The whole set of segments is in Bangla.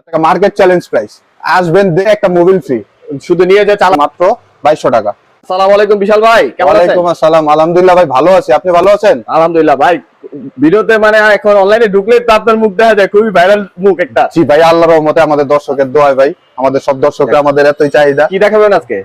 টাকা মার্কেট চ্যালেঞ্জ প্রাইস। আসবেন দেখে একটা মোবিল ফ্রি, শুধু নিয়ে যে চালা মাত্র 2200 টাকা। আসসালামু আলাইকুম বিশাল ভাই, কেমন আছেন? ওয়ালাইকুম আসসালাম, আলহামদুলিল্লাহ ভাই ভালো আছি, আপনি ভালো আছেন? আলহামদুলিল্লাহ ভাই, ভিডিওতে মানে এখন অনলাইনে ঢুকলে তো আপনার মুখ দেখা যায়, খুবই ভাইরাল মুখ একটা। জি ভাই, আল্লাহর রহমতে আমাদের দর্শকের দোয়ায় ভাই, আমাদের সব দর্শকরা আমাদের এতই চাহিদা। কি দেখাবেন আজকে?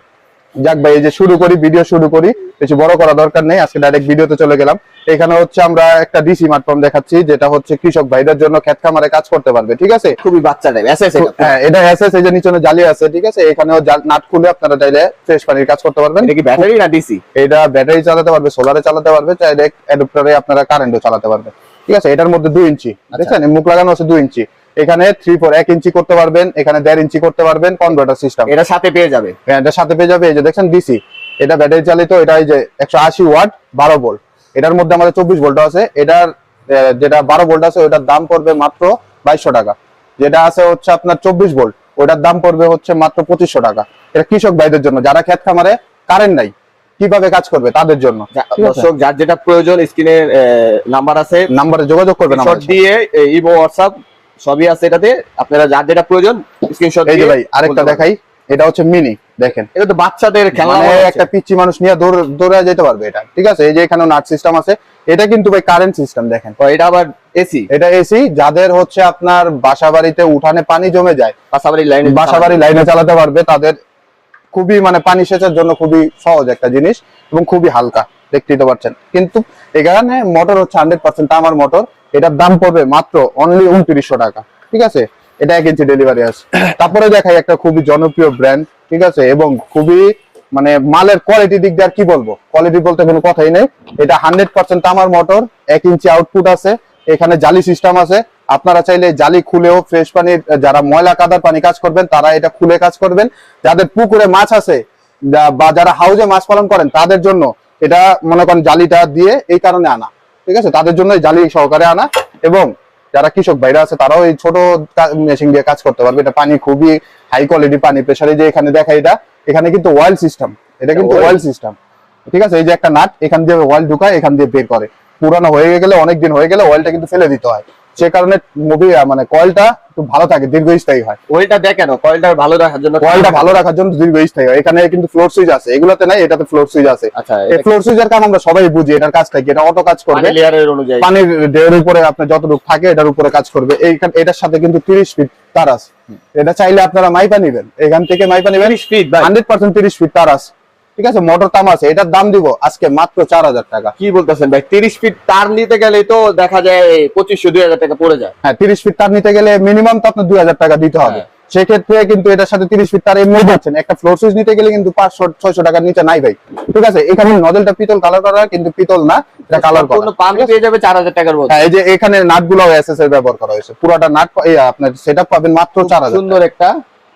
যাক ভাই, এই যে শুরু করি, ভিডিও শুরু করি, বেশি বড় করা দরকার নেই, আজকে ডাইরেক্ট ভিডিওতে চলে গেলাম। এখানে হচ্ছে আমরা একটা ডিসি মাটফর্ম দেখাচ্ছি, যেটা হচ্ছে কৃষক ভাইদের জন্য ক্ষেত খামারে কাজ করতে পারবে, ঠিক আছে? খুবই বাচ্চা টাইপ এসএস এটা। হ্যাঁ, এটা এসএস, এই যে নিচে জালি আছে, ঠিক আছে? এখানেও নাট খুলে আপনারা চাইলে ফ্রেশ পানির কাজ করতে পারবেন। এটা কি ব্যাটারি না ডিসি? এটা ব্যাটারি চালাতে পারবে, সোলারে চালাতে পারবে, চাইলে অ্যাডাপ্টারে আপনারা কারেন্টও চালাতে পারবে, ঠিক আছে? এটার মধ্যে 2 ইঞ্চি, দেখছেন মুখ লাগানো আছে 2 ইঞ্চি। এখানে 1 ইঞ্চি করতে পারবেন, এখানে 1.5 ইঞ্চি করতে পারবেন, কনভার্টার সিস্টেম এটা সাথে পেয়ে যাবে। হ্যাঁ, এটার সাথে পেয়ে যাবে। এই যে দেখছেন ডিসি, এটা ব্যাটারি চালিত, এটা এই যে 180 ওয়াট 12 ভোল্ট। এটার মধ্যে আমাদের 24 ভোল্ট আছে। এটার যেটা 12 ভোল্ট আছে ওটার দাম পড়বে মাত্র 2200 টাকা। যেটা আছে হচ্ছে আপনার 24 ভোল্ট, ওটার দাম পড়বে হচ্ছে মাত্র 2500 টাকা। এটা কৃষক ভাইদের জন্য, যারা ক্ষেত খামারে কারেন্ট নাই, কিভাবে কাজ করবে তাদের জন্য। দর্শক যার যেটা প্রয়োজন, স্ক্রিনে নাম্বার আছে, নাম্বারে যোগাযোগ করবেন। শর্ট দিয়ে ইমো হোয়াটসঅ্যাপ সবই আছে এটাতে, আপনারা যার যেটা প্রয়োজন স্ক্রিনশট এই যে ভাই আরেকটা দেখাই, এটা হচ্ছে মিনি, দেখেন এটা তো বাচ্চাদের খেলনা, মানে একটা পিচ্চি মানুষ নিয়ে দৌড়ে যেতে পারবে এটা, ঠিক আছে? এই যে এখানে নাট সিস্টেম আছে, এটা কিন্তু ভাই কারেন্ট সিস্টেম, দেখেন এটা আবার এসি। এটা এসি, যাদের হচ্ছে আপনার বাসাবাড়িতে উঠানে পানি জমে যায়, বাসাবাড়ি লাইনে চালাতে পারবে, তাদের খুবই মানে পানি সেচের জন্য খুবই সহজ একটা জিনিস এবং খুবই হালকা, দেখতেই তো পাচ্ছেন। কিন্তু এখানে মোটর হচ্ছে 100% তামার মোটর। এটার দাম পড়বে মাত্র অনলি 2900 টাকা, ঠিক আছে? এটা 1 ইঞ্চি ডেলিভারি আছে। তারপরে দেখাই একটা খুবই জনপ্রিয় ব্র্যান্ড, ঠিক আছে? এবং খুবই মানে মালের কোয়ালিটি দিক দিয়ে আর কি বলবো, কোয়ালিটি বলতে কোনো কথাই নেই। এটা 100% তামার মোটর, 1 ইঞ্চি আউটপুট আছে, এখানে জালি সিস্টেম আছে। আপনারা চাইলে জালি খুলেও ফ্রেশ পানির, যারা ময়লা কাদার পানি কাজ করবেন তারা এটা খুলে কাজ করবেন। যাদের পুকুরে মাছ আছে বা যারা হাউজে মাছ পালন করেন তাদের জন্য এটা মনে করেন জালিটা দিয়ে এই কারণে আনা, ঠিক আছে? তাদের জন্য জালি সহকারে আনা। এবং যারা কৃষক ভাইরা আছে তারাও এই ছোট মেশিন দিয়ে কাজ করতে পারবে। এটা পানি খুবই হাই কোয়ালিটি পানি, প্রেসারে যে এখানে দেখা, এটা এখানে কিন্তু অয়েল সিস্টেম, এটা কিন্তু অয়েল সিস্টেম, ঠিক আছে? এই যে একটা নাট, এখান দিয়ে অয়েল ঢুকায়, এখান দিয়ে বের করে। পুরানো হয়ে গেলে, অনেকদিন হয়ে গেলে অয়েলটা কিন্তু ফেলে দিতে হয়, সে কারণে মানে কয়েলটা একটু ভালো থাকে, দীর্ঘস্থায়ী হয়। ওইটা দেখেন, কয়েলটা ভালো রাখার জন্য, কয়েলটা ভালো রাখার জন্য দীর্ঘস্থায়ী হয়। এখানে কিন্তু ফ্লোর সুইচ আছে, এগুলোতে নাই, এটাতে ফ্লোর সুইচ আছে। আচ্ছা, এই ফ্লোর সুইচের কাম আমরা সবাই বুঝি, এটার কাজটা কি, এটা অটো কাজ করবে, লেয়ারের অনুযায়ী পানির লেয়ারের উপরে আপনার যতটুকু থাকে এটার উপরে কাজ করবে। এটার সাথে কিন্তু 30 ফিট তার আছে। এটা চাইলে আপনারা মাইপা নেবেন, এখান থেকে মাইপা নেবেন 30 ফিট, 100% 30 ফিট তার আছে, ঠিক আছে? মোটর তাম আছে। এটার দাম দিব আজকে মাত্র 4000 টাকা। কি বলতেছেন ভাই? 30 ফিট তার নিতে গেলে তো দেখা যায় 2500-2000 টাকা পড়ে যায়। হ্যাঁ, 30 ফিট তার নিতে গেলে মিনিমাম তো আপনার 2000 টাকা দিতে হবে। সেক্ষেত্রে কিন্তু এটার সাথে 30 ফিট তার এমনি পাচ্ছেন। একটা ফ্লোর সুইচ নিতে গেলে কিন্তু 500-600 টাকার নিচে নাই ভাই, ঠিক আছে? এখানে নজলটা পিতল কালার করা, কিন্তু পিতল না, এটা কালার করা। পাম্প পেয়ে যাবে 4000 টাকার মধ্যে। হ্যাঁ, এই যে এখানে নাটগুলো এসএস এর ব্যবহার করা হয়েছে, পুরোটা নাট আপনার সেটআপ পাবেন মাত্র 4000। সুন্দর একটা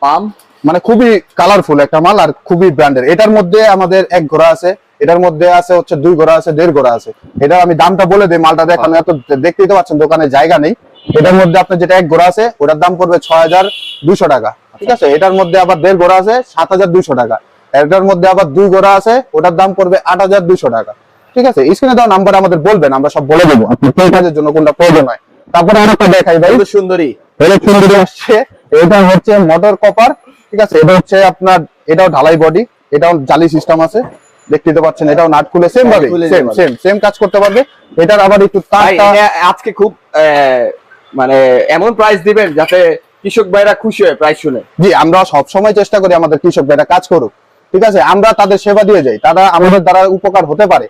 পাম্প, মানে খুবই কালারফুল একটা মাল আর খুবই ব্র্যান্ডের। এটার মধ্যে আমাদের 1 ঘোড়া আছে, এটার মধ্যে আছে হচ্ছে 2 ঘোড়া আছে, 1.5 ঘোড়া আছে। এটা আমি দামটা বলে দিই, মালটা দেখানো এত দেখতেই তো পাচ্ছেন, দোকানে জায়গা নেই। এটার মধ্যে আপনার যেটা 1 ঘোড়া আছে ওটার দাম পড়বে 6200 টাকা, ঠিক আছে? এটার মধ্যে আবার 1.5 ঘোড়া আছে 7200 টাকা। এটার মধ্যে আবার 2 ঘোড়া আছে, ওটার দাম পড়বে 8200 টাকা, ঠিক আছে? স্ক্রিনে দেওয়া নাম্বার আমাদের বলবেন, আমরা সব বলে দেবো আপনি কোন কাজের জন্য কোনটা প্রয়োজন হয়। তারপরে আরেকটা দেখাই ভাই, সুন্দরী আসছে। এটা হচ্ছে মোটর কপার, ঠিক আছে? এটা হচ্ছে আপনার, এটাও ঢালাই বডি, এটাও জালি সিস্টেম আছে, দেখতে পাচ্ছেন। এটাও নাট খুলে সেম ভাবে সেম কাজ করতে পারবে। এটার আবার একটু আজকে খুব মানে এমন প্রাইস দিবেন যাতে কৃষক ভাইরা খুশি হয় প্রাইস শুনে। জি, আমরা সব সময় চেষ্টা করি আমাদের কৃষক ভাইরা কাজ করুক, ঠিক আছে? আমরা তাদের সেবা দিয়ে যাই, তারা আমাদের দ্বারা উপকার হতে পারে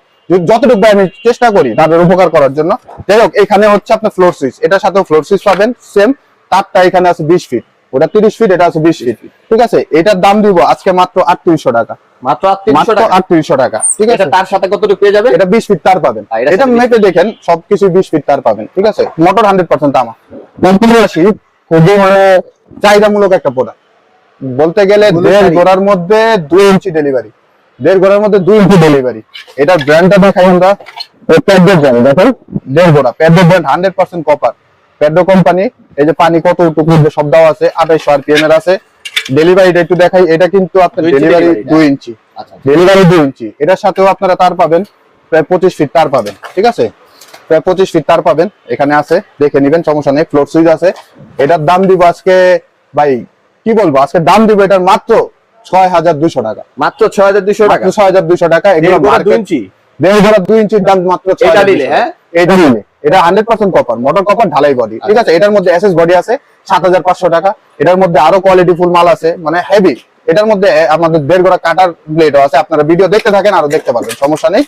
যতটুকু ভাই আমি চেষ্টা করি তাদের উপকার করার জন্য। যাই হোক, এখানে হচ্ছে আপনার ফ্লোর সুইচ, এটার সাথেও ফ্লোর সুইচ পাবেন সেম। তারটা এখানে আছে 20 ফিট, ওটা 30 ফিট, এটা আছে 20 ফিট, ঠিক আছে? এটার দাম দিব আজকে মাত্র 3800 টাকা, মাত্র 3800 টাকা, ঠিক আছে? তার সাথে কতটুকু পেয়ে যাবে? এটা 20 ফিট তার পাবেন, এটা মেপে দেখেন সবকিছু 20 ফিট তার পাবেন, ঠিক আছে? মোটর 100% তামা। খুবই মানে চাহিদামূলক একটা প্রোডাক্ট বলতে গেলে। 1.5 ঘোড়ার মধ্যে 2 ইঞ্চি ডেলিভারি, 1.5 ঘোড়ার মধ্যে 2 ইঞ্চি ডেলিভারি। এটার ব্র্যান্ডটা দেখাই আমরা, প্যাডো ব্র্যান্ড, দেখেন 1.5 ঘোড়া, প্যাডো ব্র্যান্ড, 100% কপার, প্যাডো কোম্পানি। এই যে পানি কতটুকু সব দেওয়া আছে, 2800 আরপিএম এর আছে। ডেলিভারিটা একটু দেখাই, এটা কিন্তু আপনার ডেলিভারি 2 ইঞ্চি, ডেলিভারি 2 ইঞ্চি। এটার সাথেও আপনারা তার পাবেন প্রায় 25 ফিট তার পাবেন, ঠিক আছে? প্রায় 25 ফিট তার পাবেন, এখানে আছে, দেখে নিবেন, সমস্যা নেই। ফ্লোর সুইচ আছে। এটার দাম দিব আজকে ভাই কি বলবো, আজকে দাম দিব এটার মাত্র 6200 টাকা। মাত্র 6200 টাকা। 6200 টাকা। এগুলো 2 ইঞ্চি, 2 ইঞ্চির দাম মাত্র এটা নিলে, হ্যাঁ এটা নিলে। এটা 100% কপার, মোটর কপার, ঢালাই বডি, ঠিক আছে। এটার মধ্যে এসএস বডি আছে 7500 টাকা। এটার মধ্যে আরো কোয়ালিটি ফুল মাল আছে, মানে হেভি। এটার মধ্যে আমাদের 1.5 গড়া কাটার ব্লেডও আছে। আপনারা ভিডিও দেখতে থাকেন, আরো দেখতে পারবেন, সমস্যা নেই।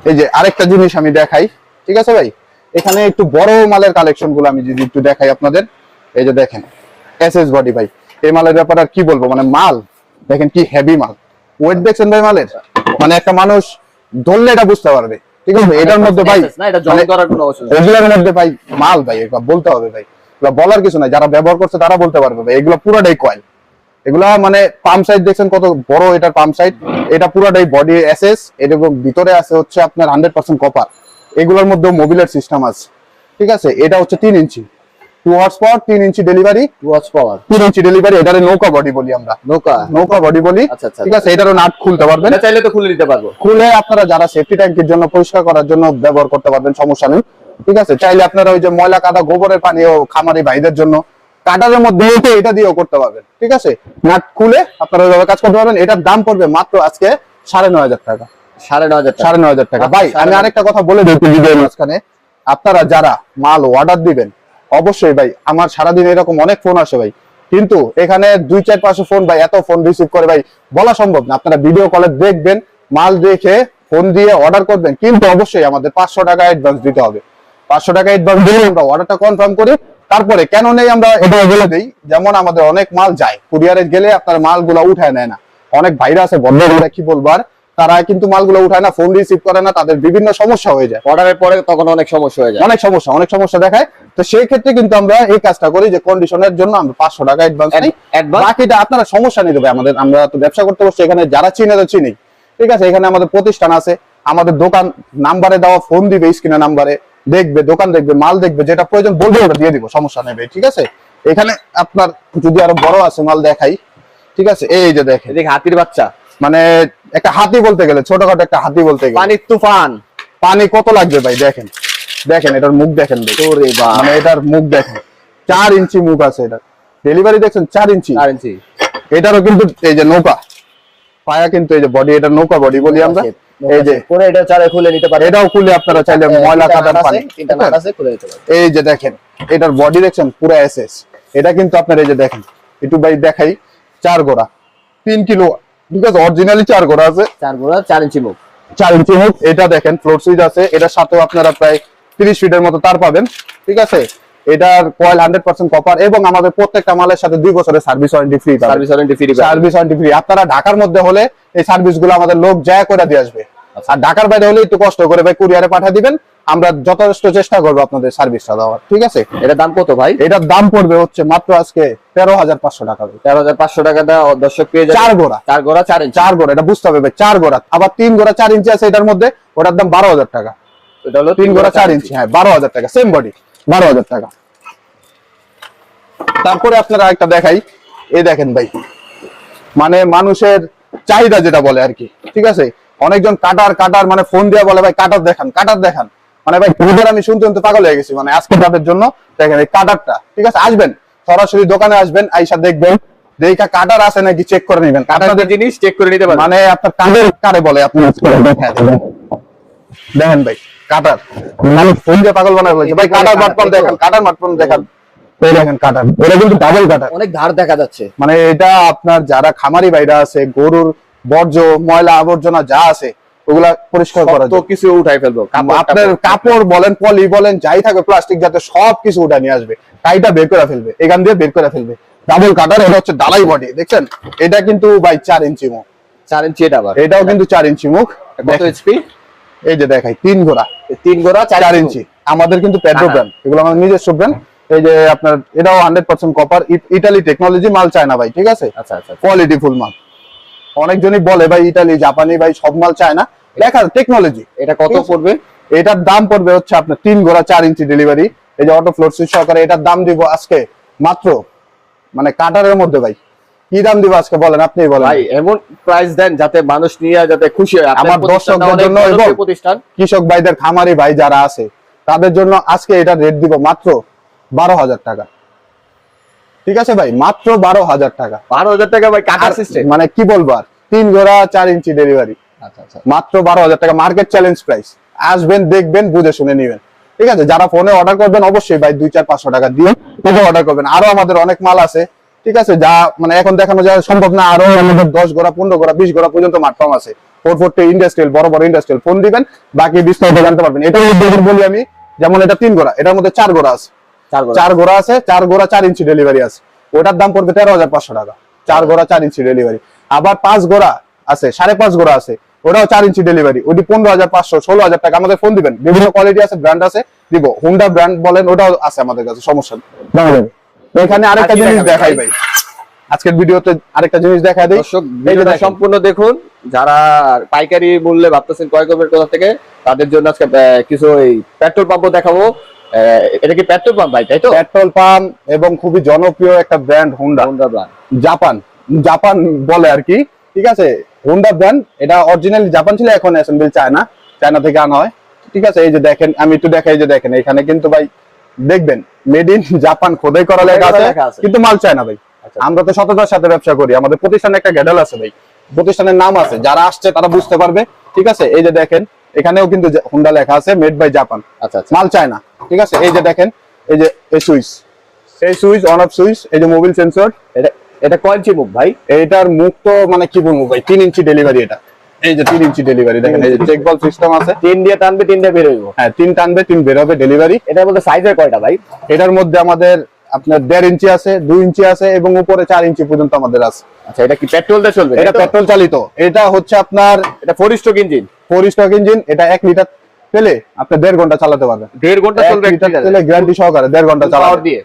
এই যে আরেকটা জিনিস আমি দেখাই, ঠিক আছে ভাই। এখানে একটু বড় মালের কালেকশন গুলো আমি যদি একটু দেখাই আপনাদের। এই যে দেখেন এসএস বডি ভাই, এই মালের ব্যাপারে আর কি বলবো, মানে মাল দেখেন কি হেভি মাল। ওয়েট দেখছেন ভাই মালের, মানে একটা মানুষ ধরলে এটা বুঝতে পারবে, ঠিক আছে। এটার মধ্যে ভাই না, এটা জং করার কোনো অবস্থা নেই। রেগুলার মধ্যে ভাই মাল ভাই, এগুলো বলতে হবে ভাই, এগুলো বলার কিছু নাই। যারা ব্যবহার করছে তারা বলতে পারবে ভাই, এগুলো পুরোটাই কয়েল। এগুলা মানে পাম্প সাইড দেখছেন কত বড় এটার পাম্প সাইড। এটা পুরোটাই বডি এসএস, এবং ভিতরে আছে হচ্ছে আপনার 100% কপার। এগুলোর মধ্যে মোবিলের সিস্টেম আছে, ঠিক আছে। এটা হচ্ছে 3 ইঞ্চি 2 হর্স পাওয়ার, 3 ইঞ্চি ডেলিভারি, 2 ওয়াটস পাওয়ার, 3 ইঞ্চি ডেলিভারি। এটারে নৌকা বডি বলি আমরা, নৌকা বডি বলি, আচ্ছা আচ্ছা, ঠিক আছে। এটারও নাট খুলতে পারবেন, এটা চাইলে তো খুলে নিতে পারবো। খুলে আপনারা যারা সেফটি ট্যাঙ্কের জন্য পরিষ্কার করার জন্য ব্যবহার করতে পারবেন, সমস্যা নেই, ঠিক আছে। চাইলে আপনারা ওই যে ময়লা কাদা গোবরের পানিও খামারি ভাইদের জন্য কাটারের মধ্যে এটা দিয়েও করতে পারবেন, ঠিক আছে। নাট খুলে আপনারা ওইভাবে কাজ করতে পারবেন। এটার দাম পড়বে মাত্র আজকে 9500 টাকা। 9500 টাকা। ভাই আমি আরেকটা কথা বলে দিই ভিডিওর মাঝখানে, আপনারা যারা মাল অর্ডার দিবেন, অবশ্যই ভাই আমার সারাদিন এরকম অনেক ফোন আসে ভাই, কিন্তু এখানে 2-4-500 ফোন ভাই, এত ফোন রিসিভ করে ভাই বলা সম্ভব না। আপনারা ভিডিও কলে দেখবেন, মাল দেখে ফোন দিয়ে অর্ডার করবেন, কিন্তু অবশ্যই আমাদের 500 টাকা অ্যাডভান্স দিতে হবে। 500 টাকা অ্যাডভান্স দিয়ে আমরা অর্ডারটা কনফার্ম করি, তারপরে কেন নেই আমরা এটা বলে দেই। যেমন আমাদের অনেক মাল যায় কুরিয়ারে গেলে আপনার মালগুলো উঠায় নেয় না, অনেক ভাইরা আছে বন্ধুরা কি বলবার, তারা কিন্তু মালগুলো উঠায় না, ফোন রিসিভ করে না, তাদের বিভিন্ন সমস্যা হয়ে যায়। অর্ডারের পরে তখন অনেক সমস্যা হয়ে যায়, অনেক সমস্যা দেখায়। তো সেই ক্ষেত্রে কিন্তু আমরা এই কাজটা করি যে কন্ডিশনের জন্য আমরা 500 টাকা অ্যাডভান্স নেই, বাকিটা আপনারা সমস্যা নিতে হবে। আমাদের আমরা তো ব্যবসা করতে বসছি, এখানে যারা চিনে তো চিনি, ঠিক আছে। এখানে আমাদের প্রতিষ্ঠান আছে, আমাদের দোকান নাম্বারে দেওয়া, ফোন দিবে স্ক্রিনে নাম্বারে, দেখবে দোকান, দেখবে মাল, দেখবে যেটা প্রয়োজন বলবে ওটা দিয়ে দিব, সমস্যা নেই ভাই, ঠিক আছে। এখানে আপনার যদি আরো বড় আছে মাল দেখাই, ঠিক আছে। এই যে দেখেন, এদিকে হাতির বাচ্চা, মানে একটা হাতি বলতে গেলে, ছোটখাটো একটা হাতি বলতে গেলে। পানির তুফান, পানি কত লাগবে ভাই, দেখেন দেখেন এটার মুখ দেখেন ভাই, ওরে বাবা, মানে এটার মুখ দেখেন, 4 ইঞ্চি মুখ আছে এটা। ডেলিভারি দেখছেন 4 ইঞ্চি। 4 ইঞ্চি। এটারও কিন্তু এই যে নৌকা পায়া, কিন্তু এই যে বডি, এটা নৌকা বডি বলি আমরা। এই যে পরে এটা চালে খুলে নিতে পারে, এটাও খুলে আপনারা চাইলে ময়লা কাদার পানি, তিনটা নাট আছে, খুলে নিতে পারে। এই যে দেখেন এটার বডি দেখছেন পুরো এসএস। এটা কিন্তু আপনার এই যে দেখেন, একটু ভাই দেখাই, 4 গোড়া 3 কিলো, ঠিক আছে। অরিজিনালি 4 গোড়া আছে, 4 গোড়া 4 ইঞ্চি মুখ, 4 ইঞ্চি মুখ। এটা দেখেন ফ্লোর সুইচ আছে, এটার সাথেও আপনারা প্রায় 30 ফিটের মতো তার পাবেন, ঠিক আছে। এটার কয়েল 100% কপার, এবং আমাদের প্রত্যেকটা মালের সাথে 2 বছরের service warranty free. Service warranty free. আপনারা ঢাকার মধ্যে হলে এই সার্ভিস গুলো আমাদের লোক যায় করে দিয়ে আসবে, আর ঢাকার বাইরে হলে একটু কষ্ট করে ভাই কুরিয়ারে পাঠিয়ে দিবেন, আমরা যথেষ্ট চেষ্টা করবো আপনাদের সার্ভিসটা দেওয়ার, ঠিক আছে। এটার দাম কত ভাই? এটার দাম পড়বে হচ্ছে মাত্র আজকে 13500 টাকা। 13500 টাকাটা দর্শক পেয়ে যাবে। 4 গোড়া 4 ইঞ্চি, 4 গোড়া, এটা বুঝতে হবে ভাই, 4 গোড়া। আবার 3 গোড়া 4 ইঞ্চি আছে এটার মধ্যে, ওটার দাম 12000 টাকা। এটা হলো 3 গোড়া 4 ইঞ্চি, হ্যাঁ 12000 টাকা, সেম বডি 12000 টাকা। তারপরে আপনারা একটা দেখাই, এই দেখেন ভাই, মানে মানুষের চাহিদা যেটা বলে আর কি, ঠিক আছে। অনেকজন কাটার মানে ফোন দিয়ে বলে ভাই কাটার দেখান, মানে ভাই খুদের আমি শুনতে পাগল হয়ে গেছি। মানে আজকে তাদের জন্য দেখেন এই কাটারটা, ঠিক আছে। আসবেন সরাসরি দোকানে, আসবেন, আইসা দেখবেন দেখা কাটার আছে নাকি চেক করে নেবেন। কাটার জিনিস চেক করে নিতে পারেন, মানে আপনার কারে বলে আপনি দেখেন ভাই কাটার, মানে ফোন দিয়ে পাগল বানায় বলছে ভাই কাটার মাটপন দেখান, কাটার মাটপন দেখান। দেখেন কাটার, এটা কিন্তু ডাবল কাটার, অনেক ধার দেখা যাচ্ছে। মানে এটা আপনার যারা খামারি ভাইরা আছে, গরুর বর্জ্য ময়লা আবর্জনা যা আছে ওগুলা পরিষ্কার করার তো জন্য, কিছু উঠাই ফেলবো, আপনার কাপড় বলেন, পলি বলেন, যাই থাকে প্লাস্টিক জাতীয় সবকিছু উঠা নিয়ে আসবে, কাইটা বের করে ফেলবে, এখান দিয়ে বের করে ফেলবে। ডাবল কাটার, এটা হচ্ছে ডালাই বডি, দেখছেন। এটা কিন্তু ভাই 4 ইঞ্চি মুখ, 4 ইঞ্চি। এটা আবার এটাও কিন্তু 4 ইঞ্চি মুখ। কত এইচপি? এই যে দেখাই 3 গোড়া 3 গোড়া 4 ইঞ্চি। আমাদের কিন্তু পেট্রো ব্র্যান্ড, এগুলো আমাদের নিজস্ব ব্র্যান্ড। এই যে আপনার এটাও 100% কপার, ইতালি টেকনোলজি, মাল চায় না ভাই, ঠিক আছে। আচ্ছা আচ্ছা, কোয়ালিটি ফুল মাল। অনেকজনই বলে ভাই ইতালি জাপানি ভাই সব মাল চায় না, দেখা টেকনোলজি। এটা কত পড়বে? এটার দাম পড়বে হচ্ছে আপনার 3 গোড়া 4 ইঞ্চি ডেলিভারি, এই যে অটো ফ্লোর সুইচ সহকারে। এটার দাম দিব আজকে মাত্র, মানে কাটারের মধ্যে ভাই কি দাম দিব আজকে বলেন, আপনিই বলেন ভাই। এমন প্রাইস দেন যাতে মানুষ নিয়ে যাতে খুশি হয়, আমার দর্শকদের জন্য এবং প্রতিষ্ঠান কৃষক ভাইদের, খামারি ভাই যারা আছে তাদের জন্য আজকে এটা রেট দিব মাত্র 12000 টাকা। ঠিক আছে ভাই, মাত্র 12,000 টাকা। 12,000 টাকা ভাই, কাটার সিস্টেম মানে কি বলবো আর, 3 জোড়া 4 ইঞ্চি ডেলিভারি, আচ্ছা আচ্ছা, মাত্র 12,000 টাকা, মার্কেট চ্যালেঞ্জ প্রাইস। আসবেন, দেখবেন, বুঝে শুনে নিবেন। ঠিক আছে, যারা ফোনে অর্ডার করবেন অবশ্যই ভাই 200-400 টাকা দিয়ে অর্ডার করবেন। আরো আমাদের অনেক মাল আছে, ঠিক আছে, যা মানে এখন দেখানো যায় সম্ভব না। আরো আমাদের 10 গোড়া 15 গোড়া 20 গোড়া পর্যন্ত মাঠফার্ম আছে। 440 ইন্ডাস্ট্রিয়াল, বড় বড় ইন্ডাস্ট্রিয়াল, ফোন দিবেন, বাকি বিস্তারিত জানতে পারবেন। এটার মধ্যে বলি আমি, যেমন এটা 3 গোড়া, এটার মধ্যে 4 গোড়া আছে, 4 গোড়া আছে, 4 গোড়া 4 ইঞ্চি ডেলিভারি আছে, ওটার দাম পড়বে 13,500 টাকা। 4 গোড়া 4 ইঞ্চি ডেলিভারি। আবার 5 গোড়া আছে, 5.5 গোড়া আছে, ওটাও 4 ইঞ্চি ডেলিভারি, ওটি 15,500 16,000 টাকা। আমাদের ফোন দিবেন, বিভিন্ন কোয়ালিটি আছে, ব্র্যান্ড আছে, দিব। হুন্ডা ব্র্যান্ড বলেন, ওটাও আছে আমাদের কাছে, সমস্যা নেই। এখানে আরেকটা জিনিস দেখাই ভাই, আজকের ভিডিওতে আরেকটা জিনিস দেখাই দেই। দর্শক ভিডিওটা সম্পূর্ণ দেখুন। যারা পাইকারি মূল্যে ভাবতেছেন ক্রয় করবেন কোথা থেকে, তাদের জন্য আজকে কিছু এই পেট্রোল পাম্পও দেখাবো। এটা কি পেট্রোল পাম্প ভাই, তাই তো? পেট্রোল পাম্প এবং খুবই জনপ্রিয় একটা brand Honda. Honda brand, Japan বলে আর কি। ঠিক আছে, হুন্ডা ব্র্যান্ড, এটা অরিজিনালি জাপান ছিল, এখন অ্যাসেম্বল চায়না থেকে আনা হয়। ঠিক আছে, এই যে দেখেন, আমি একটু দেখাই, যে দেখেন এখানে কিন্তু ভাই দেখবেন মেড ইন জাপান খোদাই করা লেখা আছে, কিন্তু মাল চায় না ভাই। আমরা তো সততার সাথে ব্যবসা করি, আমাদের প্রতিষ্ঠানে একটা গ্যাডেল আছে ভাই, প্রতিষ্ঠানের নাম আছে, যারা আসছে তারা বুঝতে পারবে। ঠিক আছে, এই যে দেখেন এখানেও কিন্তু হুন্ডা লেখা আছে, মেড বাই জাপান, আচ্ছা আচ্ছা, মাল চায় না। ঠিক আছে, এই যে দেখেন, এই যে এই সুইচ অন অফ সুইচ, এই যে মোবাইল সেন্সর। এটা কয় ইঞ্চি মুখ ভাই? এইটার মুখ তো মানে কি বলবো ভাই, 3 ইঞ্চি ডেলিভারি। এটা এই যে 3 ইঞ্চি ডেলিভারি, দেখেন এই যে চেক বল সিস্টেম আছে, 3 দিয়ে টানবে 3 দিয়ে বের হইব। হ্যাঁ 3 টানবে 3 বের হবে ডেলিভারি। এটার মধ্যে সাইজের কয়টা ভাই? এটার মধ্যে আমাদের আপনার 1.5 ইঞ্চি আছে, 2 ইঞ্চি আছে, এবং উপরে 4 ইঞ্চি পর্যন্ত আমাদের আছে। আচ্ছা, এটা কি পেট্রোল দিয়ে চলবে? এটা পেট্রোল চালিত। এটা হচ্ছে আপনার এটা 4 স্ট্রোক ইঞ্জিন। 4 stroke engine. এটা 1 লিটার তেলে আপনি 1.5 ঘন্টা চালাতে পারবেন। 1.5 ঘন্টা চলবে? 1 লিটার তেলে গ্যারান্টি সহকারে 1.5 ঘন্টা চালাবেন, পাওয়ার দিয়ে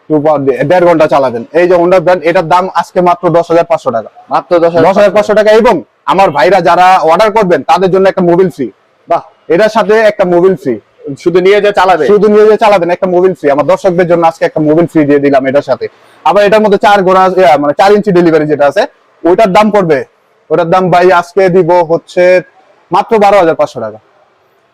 2 পাওয়ার দিয়ে 1.5 ঘন্টা চালাবেন। এই যে হোন্ডা ব্র্যান্ড, এটার দাম আজকে মাত্র 10,500 টাকা, মাত্র 10,500 টাকা। এবং আমার ভাইরা যারা অর্ডার করবেন তাদের জন্য একটা মোবিল ফ্রি। বাহ, এটার সাথে একটা মোবিল ফ্রি, শুধু নিয়ে যা চালাবে, শুধু নিয়ে যে চালাবেন, একটা মোবিল ফ্রি। আমার দর্শকদের জন্য আজকে একটা মোবিল ফ্রি দিয়ে দিলাম এটার সাথে। আবার এটার মধ্যে 4 গোড়া মানে 4 ইঞ্চি ডেলিভারি যেটা আছে, ওটার দাম পড়বে, ওটার দাম ভাই আজকে দিব হচ্ছে মাত্র 12,500 টাকা।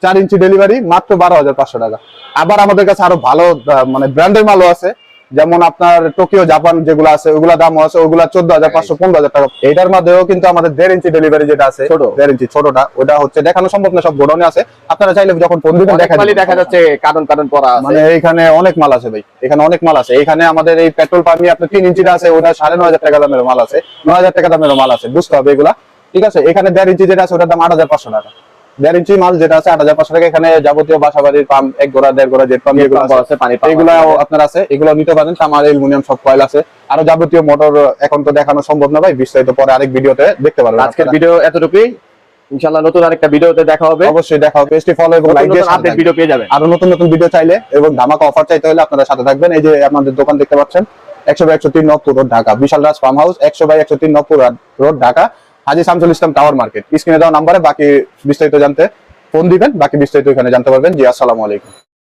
4 ইঞ্চি ডেলিভারি, মাত্র 12,500 টাকা। আবার আমাদের কাছে আরো ভালো মানে ব্র্যান্ডের মালও আছে, যেমন আপনার টোকিও জাপান যেগুলো আছে, ওগুলা দামও আছে, ওগুলা 14,500 15,000 টাকা। এটার মধ্যেও কিন্তু আমাদের 1.5 ইঞ্চি ডেলিভারি যেটা আছে, ছোট 1.5 ইঞ্চি ছোটটা, ওটা হচ্ছে দেখানো সম্ভব না, সব গোডাউনে আছে। আপনারা চাইলে যখন ফোন দিবেন দেখা যাচ্ছে কারণ পড়া আছে। মানে এখানে অনেক মাল আছে ভাই, এখানে অনেক মাল আছে। এখানে আমাদের এই পেট্রোল পাম্পে আপনার 3 ইঞ্চিটা আছে, ওটা 9,500 টাকা দামের মাল আছে, 9,000 টাকা দামের মাল আছে, বুঝতে হবে এগুলা। ঠিক আছে, এখানে 1.5 ইঞ্চি যেটা আছে ওটার দাম 8,500 টাকা। 1.5 ইঞ্চি মাল যেটা আছে 8,500 টাকা। এখানে যাবতীয় বাসাবাড়ির পাম্প, 1 গোড়া 1.5 গোড়া জেট পাম্প যেগুলো আছে, এগুলো আপনার আছে, এগুলো নিতে পারেন। তামার অ্যালুমিনিয়াম সব কয়েল আছে, আরো যাবতীয় মোটর এখন তো দেখানো সম্ভব না ভাই, বিস্তারিত পরে আরেক ভিডিওতে দেখতে পারবেন। আজকের ভিডিও এতটুকুই, ইনশাআল্লাহ নতুন আরেকটা ভিডিওতে দেখা হবে। অবশ্যই দেখা হবে। পেজটি ফলো এবং লাইক দিয়ে আপডেট ভিডিও পেয়ে যাবেন। আরো নতুন নতুন ভিডিও চাইলে এবং ধামাকা অফার চাইতে হলে আপনারা সাথে থাকবেন। এই যে আমাদের দোকান দেখতে পাচ্ছেন, 100/103 Nawabpur road, Dhaka, Bishal Raj farm house, 100/103 Nawabpur road, Dhaka, Haji Shamsul Islam tower market. স্ক্রিনে দেওয়া নাম্বারে বাকি বিস্তারিত জানতে ফোন দিবেন, বাকি বিস্তারিত এখানে জানতে পারবেন। জি, আসসালামু আলাইকুম।